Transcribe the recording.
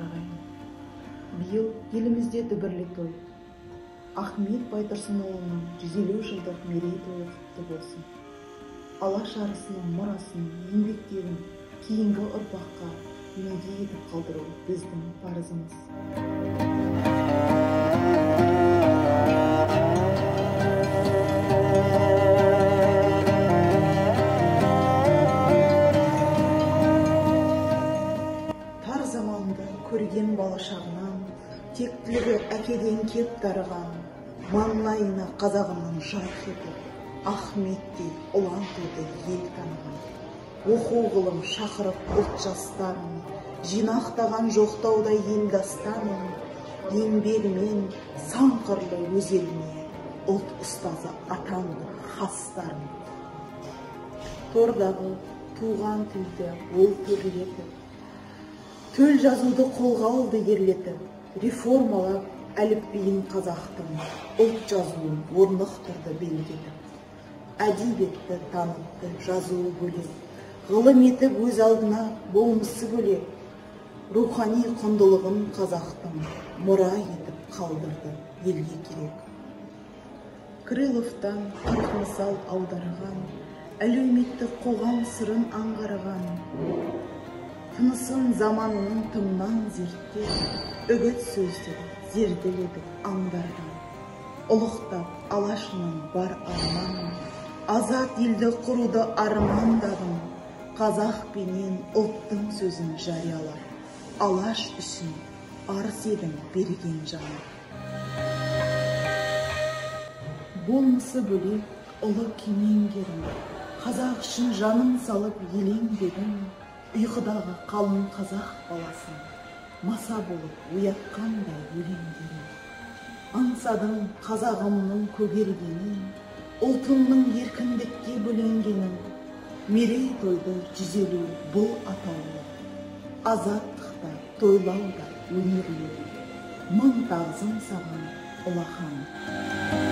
ағайын. Биыл елімізде дүбірлі той. Ахмет Байтұрсынұлының 150 жылдық мерейтойы құтты болсын. Алаш арысының мұрасын, еңбектерін кейінгі ұрпаққа үлгі етіп қалдыру біздің парызымыз. Тар заманды көрген балашағынан, тектілігі әкеден кеп дарыған, маңлайына қазағымның жарқ етіп, Ахметтей ұлан туды ел таныған. Оқу ғылым шақырып ұлт жастарын, жинақтаған жоқтаудай елдастарын, еңбегімен сан қырлы өз еліне ұлт ұстазы атанды хастарын. Тордағы туған тілді ол төгілетіп, төл жазуды қолға алды ерлетіп, реформалап әліпбиін қазақтың, ұлт жазуын орнықтырды белгетіп. Әдебиетті танытты жазуы бөлек, ғылым етіп өз алдына болмысы бөлек, рухани құндылығын қазақтың мұра етіп қалдырды елге керек. Крыловтан 40 мысал аударған, әлеуметтік қоғам сырын аңғарған, тынысын заманының тыңнан зерттеп, үгіт сөзді зерделедік аңдардан. Ұлықтап алашының бар арманын, азат елді құруды армандадым, қазақ пенен ұлттың сөзін жариялап, алаш үшін арыс едің берген жаны. Болмысы бөлек ұлы кемеңгерім, қазақ үшін жанын салып елеңдедім, ұйқыдағы қалың қазақ баласын маса болып оятқандай өлеңдерім. Аңсадым қазағымның көгергенін, ұлтымның еркіндікке бөленгенін, мерейтойды 150 бұл атаулы, азаттықта тойлауда өнерлі, мың тағзым саған ұлы хан.